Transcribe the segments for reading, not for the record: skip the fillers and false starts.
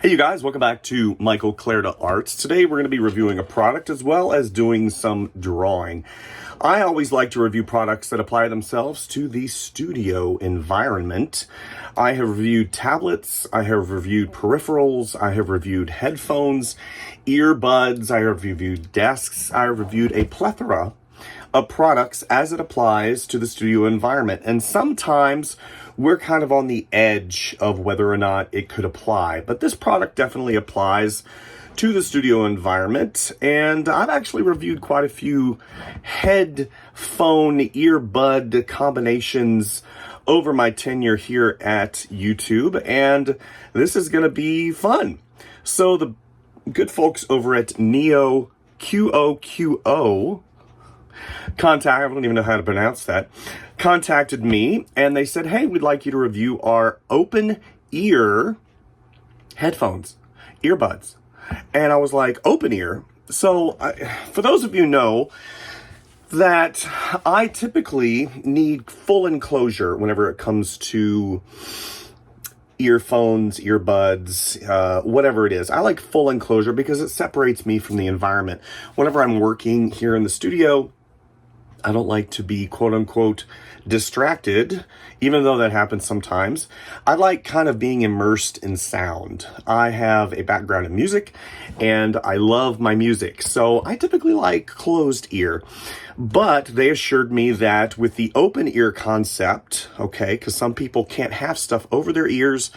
Hey you guys, welcome back to Michael Clarda Arts. Today we're going to be reviewing a product as well as doing some drawing. I always like to review products that apply themselves to the studio environment. I have reviewed tablets, I have reviewed peripherals, I have reviewed headphones, earbuds, I have reviewed desks, I have reviewed a plethora of products as it applies to the studio environment. And sometimes we're kind of on the edge of whether or not it could apply. But this product definitely applies to the studio environment. And I've actually reviewed quite a few headphone earbud combinations over my tenure here at YouTube. And this is going to be fun. So the good folks over at Neoqoqo I don't even know how to pronounce that, contacted me and they said, hey, we'd like you to review our open ear headphones, earbuds. And I was like, open ear? So for those of you who know that I typically need full enclosure whenever it comes to earphones, earbuds, whatever it is. I like full enclosure because it separates me from the environment. Whenever I'm working here in the studio, I don't like to be quote unquote distracted, even though that happens sometimes. I like kind of being immersed in sound. I have a background in music and I love my music. So I typically like closed ear, but they assured me that with the open ear concept, okay, because some people can't have stuff over their ears,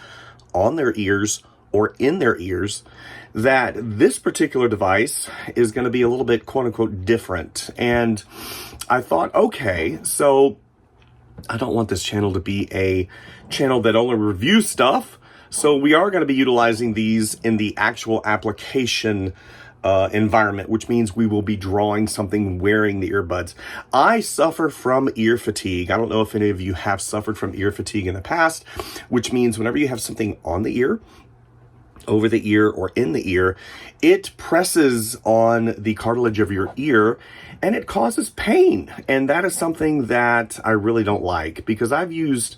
on their ears, or in their ears, that this particular device is going to be a little bit quote unquote different. And I thought, okay, so I don't want this channel to be a channel that only reviews stuff. So we are going to be utilizing these in the actual application environment, which means we will be drawing something wearing the earbuds. I suffer from ear fatigue. I don't know if any of you have suffered from ear fatigue in the past, which means whenever you have something on the ear, over the ear, or in the ear, it presses on the cartilage of your ear and it causes pain. And that is something that I really don't like because I've used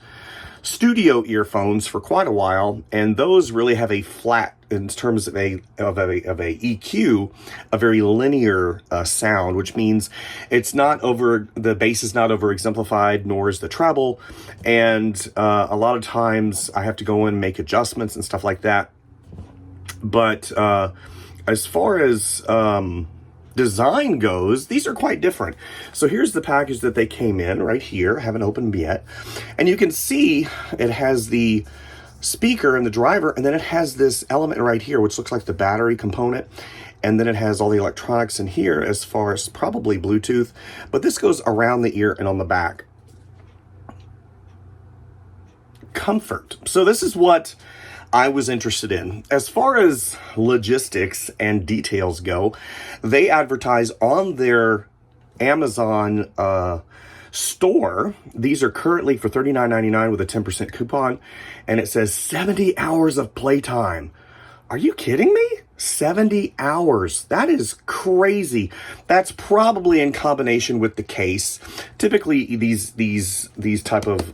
studio earphones for quite a while, and those really have a flat, in terms of a EQ, a very linear sound, which means it's not over, the bass is not over exemplified, nor is the treble. And a lot of times I have to go in and make adjustments and stuff like that. But as far as design goes, these are quite different. So here's the package that they came in right here. I haven't opened them yet. And you can see it has the speaker and the driver, and then it has this element right here, which looks like the battery component. And then it has all the electronics in here as far as probably Bluetooth. But this goes around the ear and on the back. Comfort. So this is what I was interested in. As far as logistics and details go, they advertise on their Amazon store. These are currently for $39.99 with a 10% coupon, and it says 70 hours of playtime. Are you kidding me? 70 hours. That is crazy. That's probably in combination with the case. Typically, these type of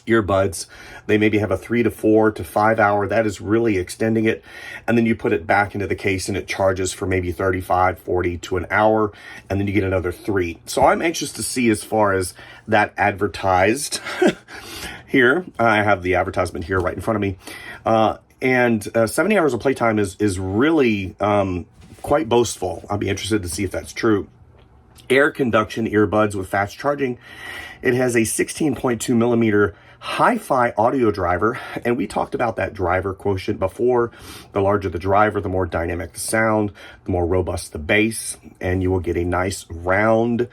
earbuds, they maybe have a 3 to 4 to 5 hour. That is really extending it. And then you put it back into the case and it charges for maybe 35, 40 to an hour. And then you get another 3. So I'm anxious to see as far as that advertised here. I have the advertisement here right in front of me. And 70 hours of playtime is really quite boastful. I'll be interested to see if that's true. Air conduction earbuds with fast charging. It has a 16.2 millimeter hi-fi audio driver, and we talked about that driver quotient before. The larger the driver, the more dynamic the sound, the more robust the bass, and you will get a nice round,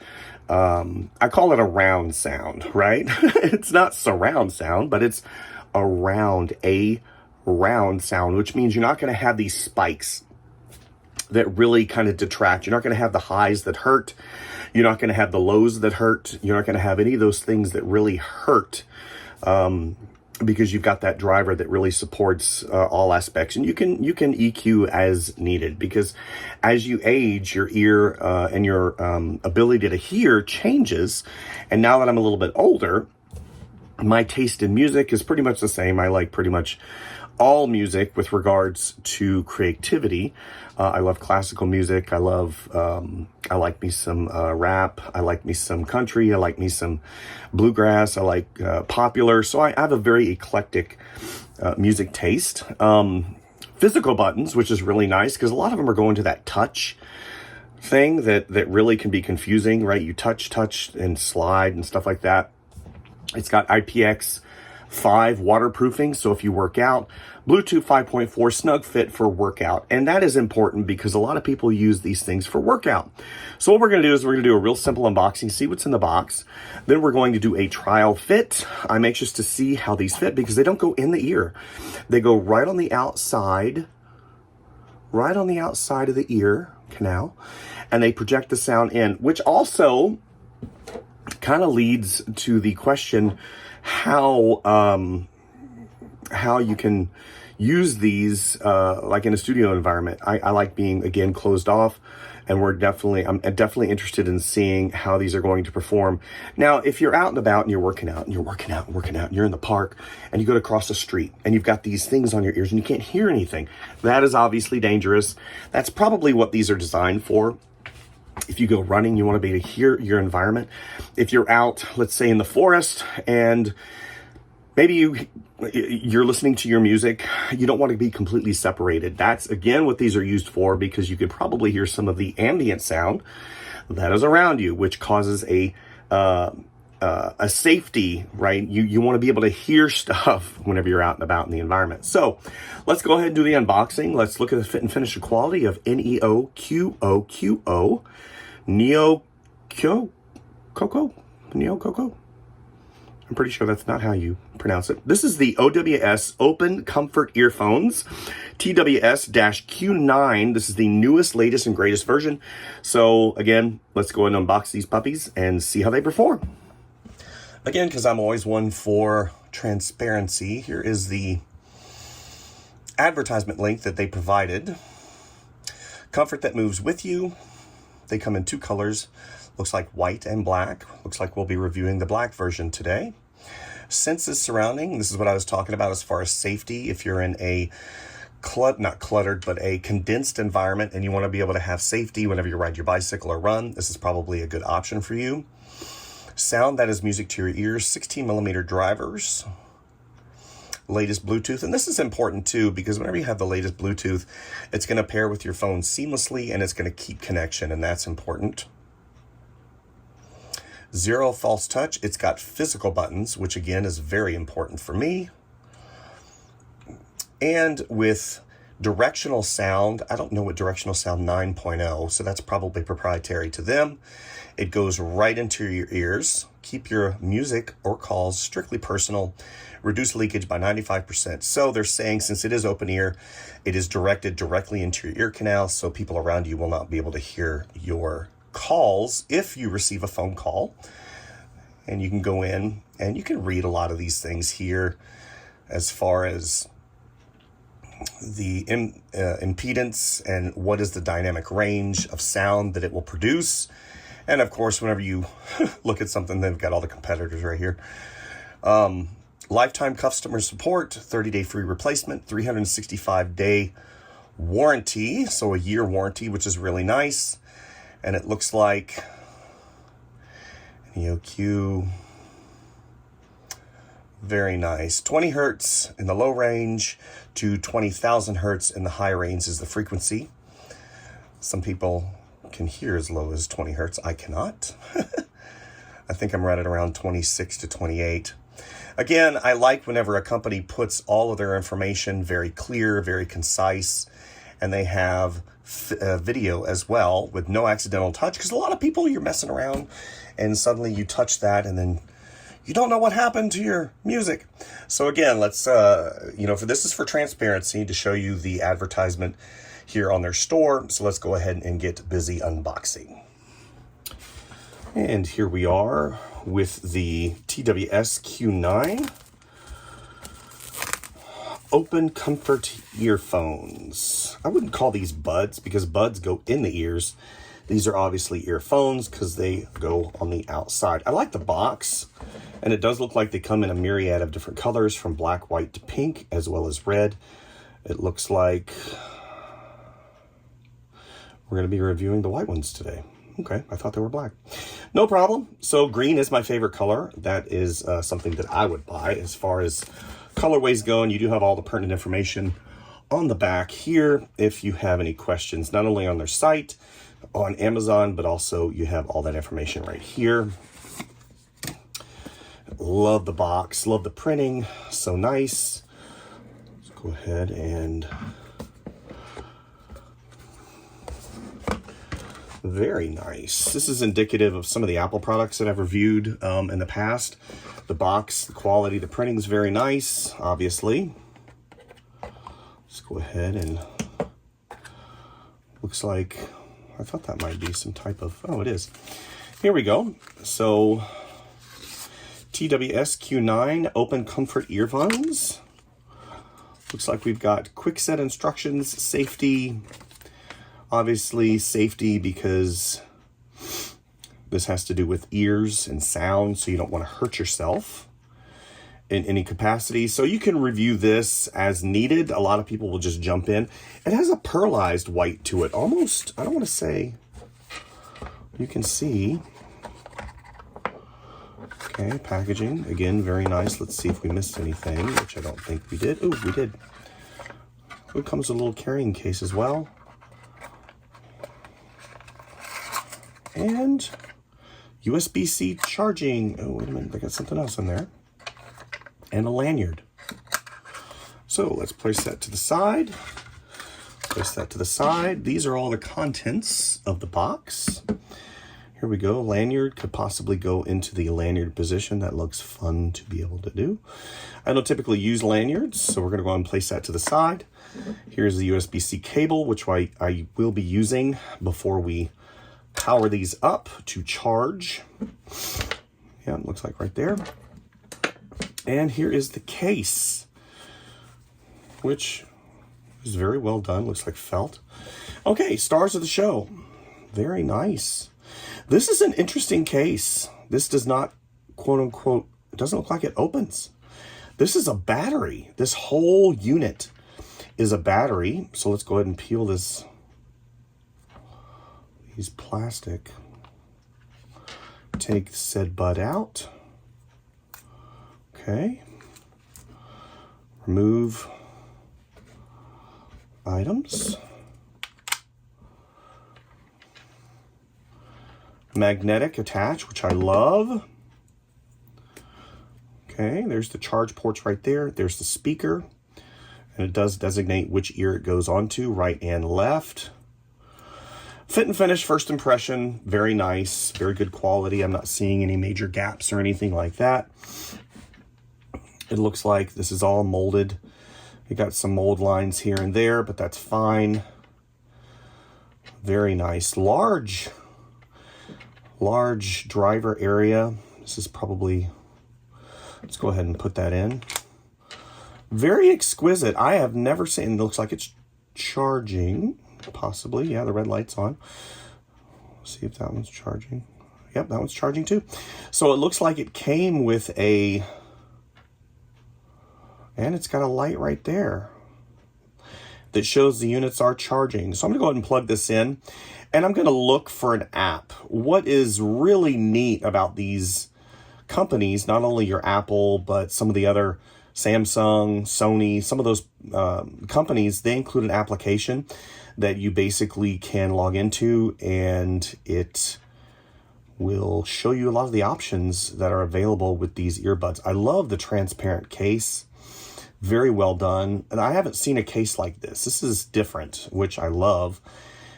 I call it a round sound, right? It's not surround sound, but it's a round sound, which means you're not going to have these spikes that really kind of detract. You're not going to have the highs that hurt. You're not going to have the lows that hurt. You're not going to have any of those things that really hurt, because you've got that driver that really supports all aspects. And you can EQ as needed, because as you age, your ear and your ability to hear changes. And now that I'm a little bit older, my taste in music is pretty much the same. I like pretty much all music with regards to creativity. I love classical music. I like me some rap. I like me some country. I like me some bluegrass. I like popular. So I have a very eclectic music taste. Physical buttons, which is really nice because a lot of them are going to that touch thing that really can be confusing, right? You touch and slide and stuff like that. It's got IPX5 waterproofing, so if you work out, Bluetooth 5.4 snug fit for workout. And that is important because a lot of people use these things for workout. So what we're going to do is we're going to do a real simple unboxing, see what's in the box. Then we're going to do a trial fit. I'm anxious to see how these fit because they don't go in the ear. They go right on the outside of the ear canal, and they project the sound in, which also kind of leads to the question how you can use these like in a studio environment. I like being, again, closed off, and I'm definitely interested in seeing how these are going to perform. Now, if you're out and about and you're working out, and you're in the park and you go to cross the street and you've got these things on your ears and you can't hear anything, that is obviously dangerous. That's probably what these are designed for. If you go running, you want to be able to hear your environment. If you're out, let's say in the forest, and maybe you're listening to your music, you don't want to be completely separated. That's, again, what these are used for, because you could probably hear some of the ambient sound that is around you, which causes a safety, right? You want to be able to hear stuff whenever you're out and about in the environment. So let's go ahead and do the unboxing. Let's look at the fit and finish quality of Neoqoqo Neoqoqo. I'm pretty sure that's not how you pronounce it. This is the OWS Open Comfort Earphones, TWS Q9. This is the newest, latest, and greatest version. So again, let's go ahead and unbox these puppies and see how they perform. Again, because I'm always one for transparency, here is the advertisement link that they provided. Comfort that moves with you. They come in two colors. Looks like white and black. Looks like we'll be reviewing the black version today. Senses surrounding. This is what I was talking about as far as safety. If you're in a not cluttered, but a condensed environment and you want to be able to have safety whenever you ride your bicycle or run, this is probably a good option for you. Sound that is music to your ears. 16mm drivers. Latest Bluetooth. And this is important too, because whenever you have the latest Bluetooth, it's going to pair with your phone seamlessly and it's going to keep connection, and that's important. Zero false touch. It's got physical buttons, which again is very important for me. And with directional sound, I don't know what directional sound 9.0, so that's probably proprietary to them. It goes right into your ears. Keep your music or calls strictly personal. Reduce leakage by 95%. So they're saying, since it is open ear, it is directed directly into your ear canal, so people around you will not be able to hear your calls if you receive a phone call. And you can go in and you can read a lot of these things here as far as the impedance and what is the dynamic range of sound that it will produce. And of course, whenever you look at something, they've got all the competitors right here. Lifetime customer support, 30-day free replacement, 365-day warranty, so a year warranty, which is really nice. And it looks like Neoqoqo, very nice. 20 hertz in the low range to 20,000 hertz in the high range is the frequency. Some people can hear as low as 20 hertz. I cannot. I think I'm right at around 26 to 28. Again, I like whenever a company puts all of their information very clear, very concise, and they have video as well with no accidental touch, because a lot of people, you're messing around and suddenly you touch that and then you don't know what happened to your music. So again, let's, for this is for transparency to show you the advertisement here on their store. So let's go ahead and get busy unboxing. And here we are with the TWS Q9 Open Comfort Earphones. I wouldn't call these buds because buds go in the ears. These are obviously earphones because they go on the outside. I like the box, and it does look like they come in a myriad of different colors from black, white to pink, as well as red. It looks like we're going to be reviewing the white ones today. Okay, I thought they were black. No problem. So green is my favorite color. That is something that I would buy as far as colorways go, and you do have all the pertinent information on the back here if you have any questions, not only on their site, on Amazon, but also you have all that information right here. Love the box, love the printing, so nice. Let's go ahead and very nice. This is indicative of some of the Apple products that I've reviewed in the past. The box, the quality, the printing is very nice, obviously. Let's go ahead and looks like, I thought that might be some type of, oh, it is. Here we go. So TWS Q9 open comfort earphones. Looks like we've got quick set instructions, safety. Obviously safety because this has to do with ears and sound, so you don't want to hurt yourself in any capacity. So you can review this as needed. A lot of people will just jump in. It has a pearlized white to it. Almost, I don't want to say, you can see. Okay, packaging. Again, very nice. Let's see if we missed anything, which I don't think we did. Oh, we did. It comes with a little carrying case as well. And USB-C charging. Oh, wait a minute. They got something else in there. And a lanyard. So let's place that to the side. Place that to the side. These are all the contents of the box. Here we go. Lanyard could possibly go into the lanyard position. That looks fun to be able to do. I don't typically use lanyards, so we're going to go ahead and place that to the side. Here's the USB-C cable, which I will be using before we power these up to charge. Yeah, it looks like right there. And here is the case, which is very well done. Looks like felt. Okay, stars of the show. Very nice. This is an interesting case. This does not, quote unquote, it doesn't look like it opens. This is a battery. This whole unit is a battery. So let's go ahead and peel this. These plastic. Take said bud out. Okay. Remove items. Magnetic attach, which I love. Okay, there's the charge ports right there. There's the speaker. And it does designate which ear it goes onto, right and left. Fit and finish, first impression, very nice, very good quality. I'm not seeing any major gaps or anything like that. It looks like this is all molded. You got some mold lines here and there, but that's fine. Very nice. Large driver area. This is probably, let's go ahead and put that in. Very exquisite. I have never seen, it looks like it's charging. Possibly, yeah, the red light's on. Let's see if that one's charging. Yep, that one's charging too. So it looks like it came with a, and it's got a light right there that shows the units are charging. So I'm gonna go ahead and plug this in, and I'm gonna look for an app. What is really neat about these companies, not only your Apple, but some of the other Samsung, Sony, some of those companies, they include an application that you basically can log into, and it will show you a lot of the options that are available with these earbuds. I love the transparent case. Very well done. And I haven't seen a case like this. This is different, which I love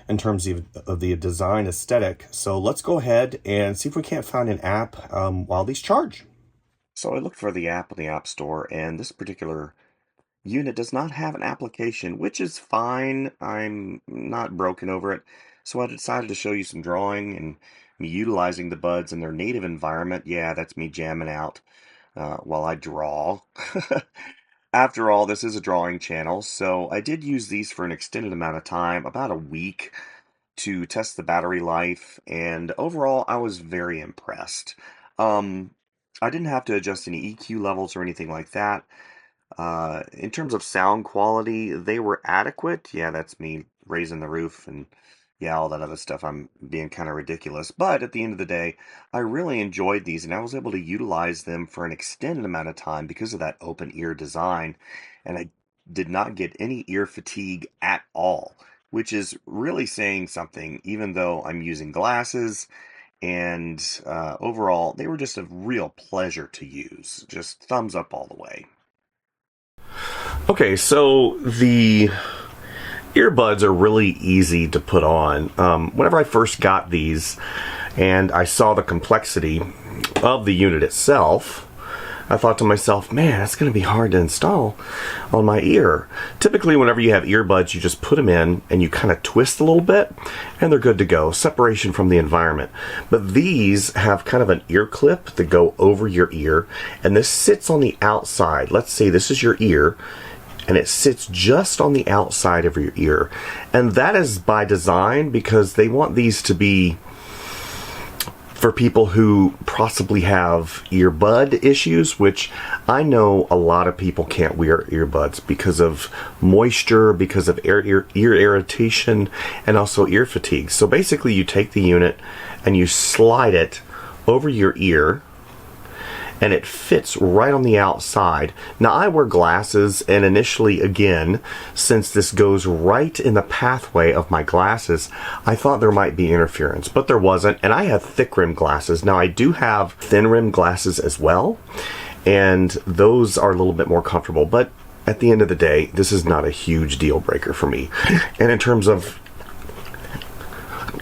in terms of the design aesthetic. So let's go ahead and see if we can't find an app while these charge. So I looked for the app in the App Store, and this particular unit does not have an application, which is fine. I'm not broken over it. So I decided to show you some drawing and me utilizing the buds in their native environment. Yeah, that's me jamming out while I draw. After all, this is a drawing channel, so I did use these for an extended amount of time, about a week. to test the battery life, and overall, I was very impressed. I didn't have to adjust any EQ levels or anything like that. In terms of sound quality, they were adequate. Yeah, that's me raising the roof and yeah, all that other stuff. I'm being kind of ridiculous. But at the end of the day, I really enjoyed these and I was able to utilize them for an extended amount of time because of that open ear design. And I did not get any ear fatigue at all, which is really saying something, even though I'm using glasses. And overall, they were just a real pleasure to use. Just thumbs up all the way. Okay, so the earbuds are really easy to put on. Whenever I first got these and I saw the complexity of the unit itself, I thought to myself, man, it's going to be hard to install on my ear. Typically, whenever you have earbuds, you just put them in and you kind of twist a little bit and they're good to go. Separation from the environment. But these have kind of an ear clip that go over your ear, and this sits on the outside. Let's say this is your ear, and it sits just on the outside of your ear. And that is by design because they want these to be for people who possibly have earbud issues, which I know a lot of people can't wear earbuds because of moisture, because of ear irritation, and also ear fatigue. So basically you take the unit and you slide it over your ear, and it fits right on the outside. Now I wear glasses, and initially, again, since this goes right in the pathway of my glasses, I thought there might be interference, but there wasn't. And I have thick rimmed glasses. Now I do have thin rimmed glasses as well, and those are a little bit more comfortable, but at the end of the day, this is not a huge deal breaker for me. And in terms of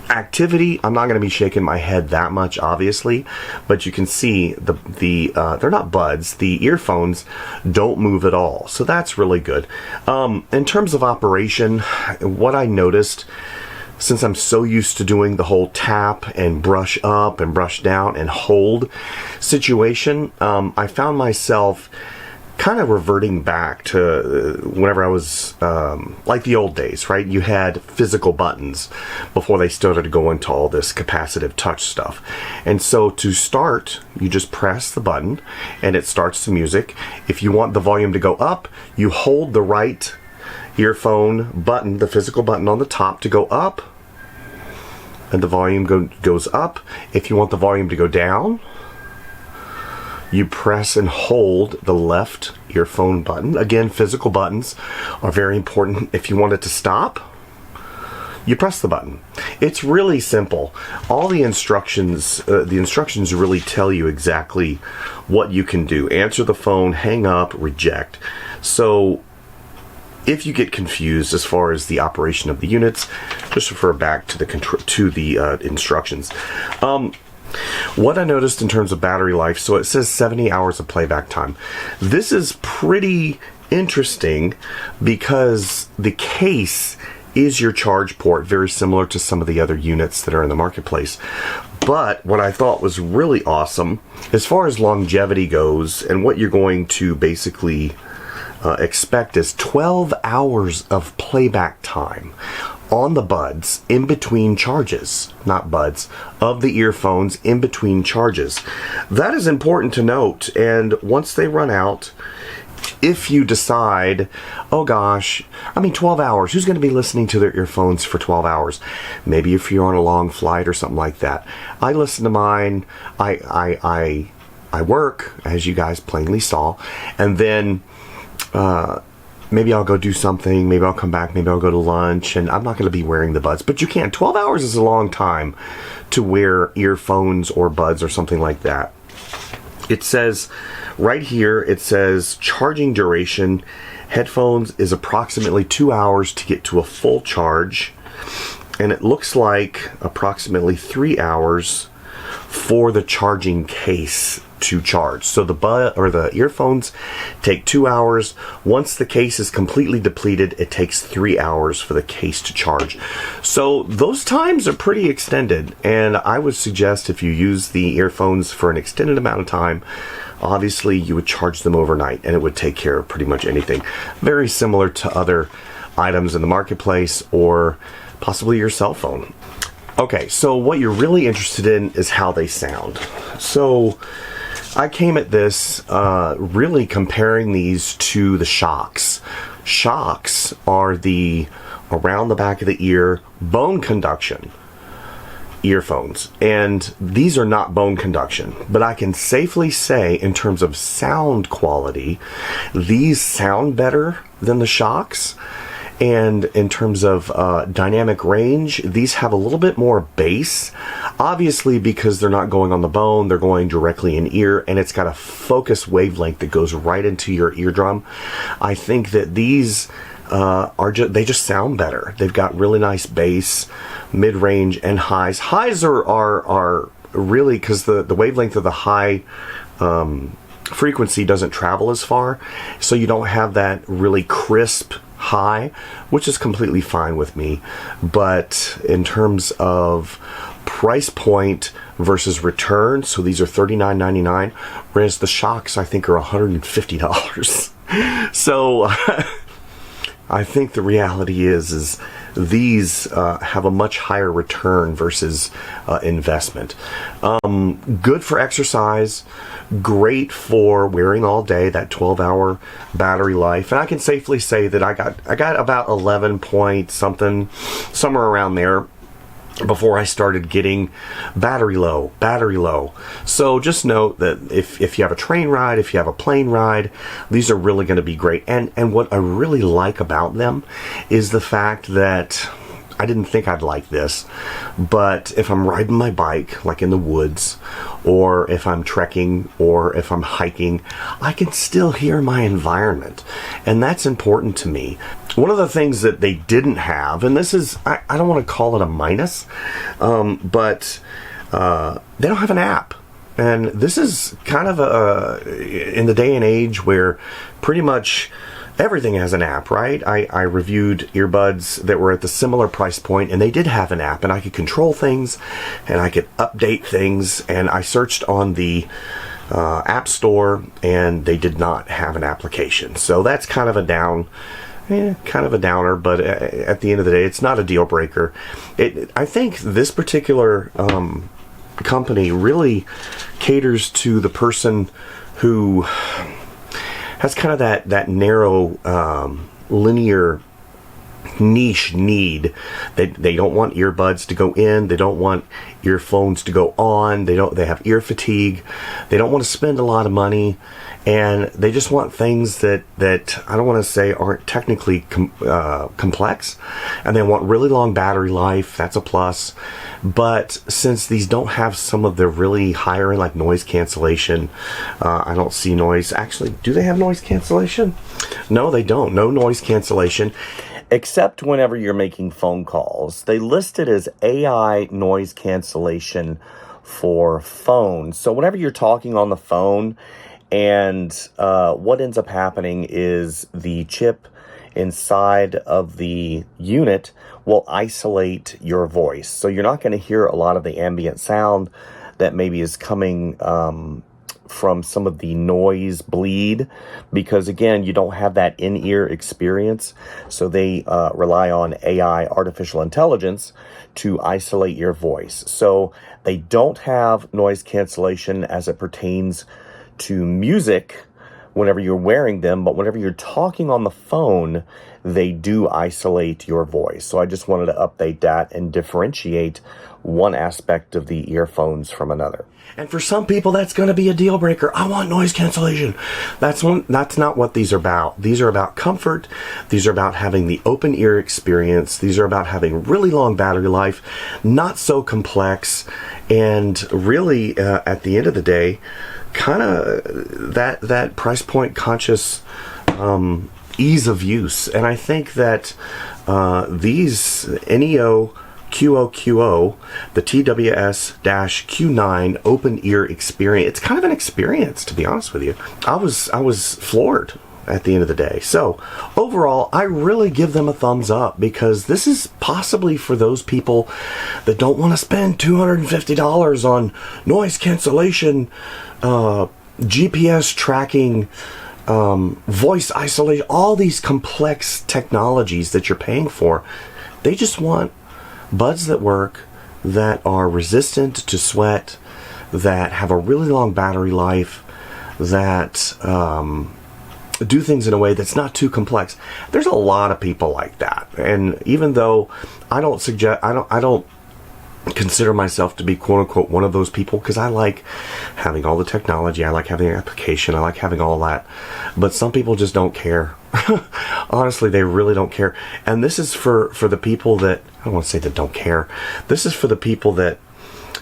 activity, I'm not going to be shaking my head that much, obviously, but you can see they're not buds. The earphones don't move at all, so that's really good. In terms of operation, what I noticed, since I'm so used to doing the whole tap and brush up and brush down and hold situation, I found myself kind of reverting back to whenever I was like the old days, right? You had physical buttons before they started to go into all this capacitive touch stuff. And so to start, you just press the button and it starts the music. If you want the volume to go up, you hold the right earphone button, the physical button on the top, to go up, and the volume goes up. If you want the volume to go down, you press and hold the left earphone button. Again, physical buttons are very important. If you want it to stop, you press the button. It's really simple. All the instructions really tell you exactly what you can do. Answer the phone, hang up, reject. So if you get confused as far as the operation of the units, just refer back to the instructions. What I noticed in terms of battery life, so it says 70 hours of playback time. This is pretty interesting because the case is your charge port, very similar to some of the other units that are in the marketplace. But what I thought was really awesome, as far as longevity goes, and what you're going to basically expect is 12 hours of playback time on the buds in between charges, not buds, of the earphones in between charges. That is important to note, and once they run out, if you decide, oh gosh, 12 hours, who's going to be listening to their earphones for 12 hours? Maybe if you're on a long flight or something like that. I listen to mine, I work, as you guys plainly saw, and then maybe I'll go do something, maybe I'll come back, maybe I'll go to lunch, and I'm not going to be wearing the buds. But you can't. 12 hours is a long time to wear earphones or buds or something like that. It says, right here, it says charging duration. Headphones is approximately 2 hours to get to a full charge. And it looks like approximately 3 hours for the charging case to charge. So the earphones take 2 hours. Once the case is completely depleted, it takes 3 hours for the case to charge. So those times are pretty extended, and I would suggest if you use the earphones for an extended amount of time, obviously you would charge them overnight and it would take care of pretty much anything. Very similar to other items in the marketplace or possibly your cell phone. Okay, so what you're really interested in is how they sound. So I came at this really comparing these to the shocks. Shocks are the around the back of the ear bone conduction earphones, and these are not bone conduction, but I can safely say in terms of sound quality, these sound better than the shocks. And in terms of dynamic range, these have a little bit more bass, obviously because they're not going on the bone, they're going directly in ear, and it's got a focus wavelength that goes right into your eardrum. I think that these they just sound better. They've got really nice bass, mid-range, and highs. Highs are really, because the wavelength of the high frequency doesn't travel as far, so you don't have that really crisp high, which is completely fine with me. But in terms of price point versus return, so these are $39.99, whereas the shocks I think are $150. So I think the reality is these have a much higher return versus investment. Good for exercise, great for wearing all day, that 12-hour battery life. And I can safely say that I got about 11 point something, somewhere around there, before I started getting battery low. So just note that if you have a train ride, if you have a plane ride, these are really going to be great. And what I really like about them is the fact that I didn't think I'd like this, but if I'm riding my bike, like in the woods, or if I'm trekking, or if I'm hiking, I can still hear my environment, and that's important to me. One of the things that they didn't have, and this is, I don't want to call it a minus, but they don't have an app. And this is kind of in the day and age where pretty much everything has an app, right? I reviewed earbuds that were at the similar price point, and they did have an app, and I could control things, and I could update things, and I searched on the App Store, and they did not have an application. So that's kind of a downer, but at the end of the day, it's not a deal breaker. I think this particular company really caters to the person who has kind of that narrow linear niche need. They don't want earbuds to go in, they don't want earphones to go on, they have ear fatigue, they don't want to spend a lot of money, and they just want things that I don't want to say aren't technically complex, and they want really long battery life. That's a plus. But since these don't have some of the really higher end, like noise cancellation, I don't see noise. Actually, do they have noise cancellation? No, they don't. No noise cancellation, except whenever you're making phone calls. They list it as AI noise cancellation for phones. So whenever you're talking on the phone, and what ends up happening is the chip inside of the unit will isolate your voice. So you're not going to hear a lot of the ambient sound that maybe is coming from some of the noise bleed, because again, you don't have that in-ear experience. So they rely on AI, artificial intelligence, to isolate your voice. So they don't have noise cancellation as it pertains to music whenever you're wearing them, but whenever you're talking on the phone, they do isolate your voice. So I just wanted to update that and differentiate one aspect of the earphones from another. And for some people, that's going to be a deal breaker. I want noise cancellation. That's not what these are about. These are about comfort. These are about having the open ear experience. These are about having really long battery life, not so complex, and really, at the end of the day, kind of that price point conscious ease of use. And I think that these Neoqoqo, the TWS Q9 open ear experience, it's kind of an experience, to be honest with you. I was floored at the end of the day. So overall, I really give them a thumbs up, because this is possibly for those people that don't want to spend $250 on noise cancellation, GPS tracking, voice isolation, all these complex technologies that you're paying for. They just want buds that work, that are resistant to sweat, that have a really long battery life, that do things in a way that's not too complex. There's a lot of people like that, and even though I don't consider myself to be quote unquote one of those people, because I like having all the technology, I like having the application, I like having all that, but some people just don't care. Honestly, they really don't care. And this is for the people that, I don't want to say that don't care, this is for the people that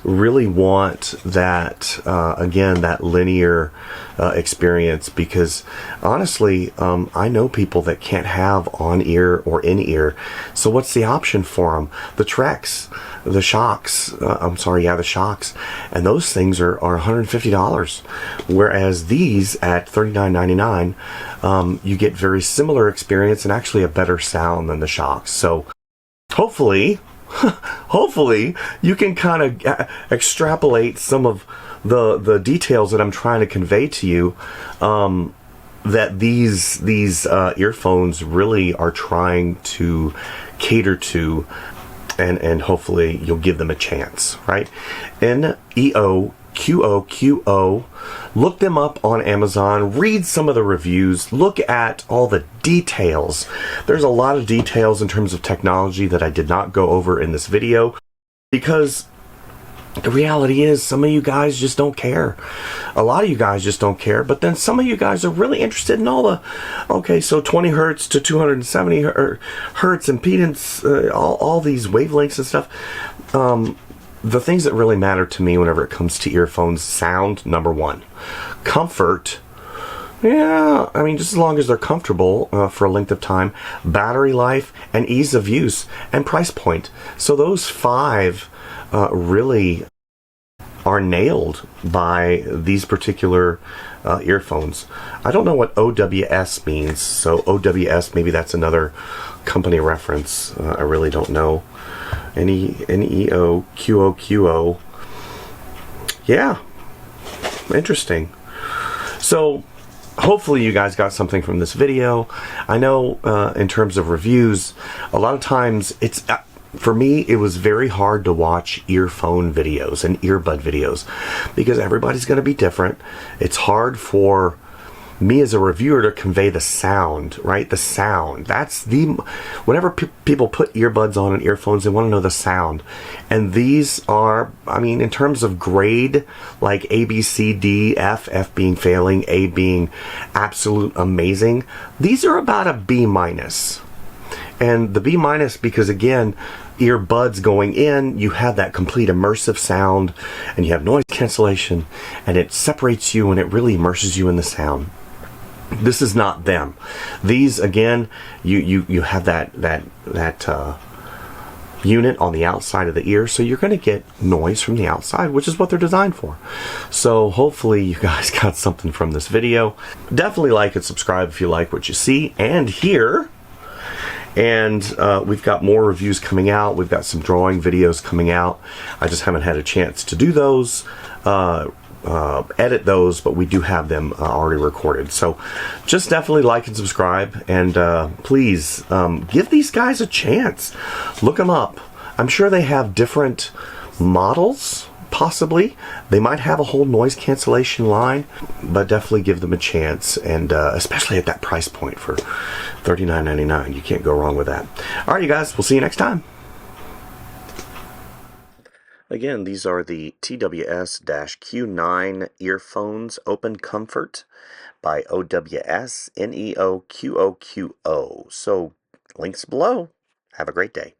really want that, again, that linear experience, because honestly, I know people that can't have on-ear or in-ear. So what's the option for them? The Treks, the Shocks, the Shocks, and those things are $150, whereas these at $39.99, you get very similar experience and actually a better sound than the Shocks. So hopefully you can kind of extrapolate some of the details that I'm trying to convey to you, that these earphones really are trying to cater to, and hopefully you'll give them a chance, right? Neoqoqo. Look them up on Amazon, read some of the reviews, look at all the details. There's a lot of details in terms of technology that I did not go over in this video, because the reality is some of you guys just don't care. A lot of you guys just don't care, but then some of you guys are really interested in all the, okay, so 20 hertz to 270 hertz impedance, all these wavelengths and stuff. The things that really matter to me whenever it comes to earphones: sound, number one. Comfort, yeah, I mean, just as long as they're comfortable for a length of time. Battery life, and ease of use, and price point. So those five really are nailed by these particular earphones. I don't know what OWS means, so OWS, maybe that's another company reference. I really don't know. Neoqoqo. Yeah, interesting. So hopefully you guys got something from this video. I know in terms of reviews, a lot of times it's for me, it was very hard to watch earphone videos and earbud videos, because everybody's going to be different. It's hard for me as a reviewer to convey the sound, right? The sound. That's the, whenever people put earbuds on and earphones, they want to know the sound. And these are, I mean, in terms of grade, like A, B, C, D, F being failing, A being absolute amazing, these are about a B minus. And the B minus, because again, earbuds going in, you have that complete immersive sound, and you have noise cancellation, and it separates you and it really immerses you in the sound. This is not them. These, again, you have that unit on the outside of the ear, so you're going to get noise from the outside, which is what they're designed for. So hopefully you guys got something from this video. Definitely like and subscribe if you like what you see and hear. And we've got more reviews coming out. We've got some drawing videos coming out. I just haven't had a chance to do those, edit those, but we do have them already recorded. So just definitely like and subscribe, and please give these guys a chance. Look them up. I'm sure they have different models. Possibly they might have a whole noise cancellation line, but definitely give them a chance, and especially at that price point for $39.99, you can't go wrong with that. All right, you guys, we'll see you next time. Again, these are the TWS Q9 earphones, Open Comfort by OWS, Neoqoqo. So links below. Have a great day.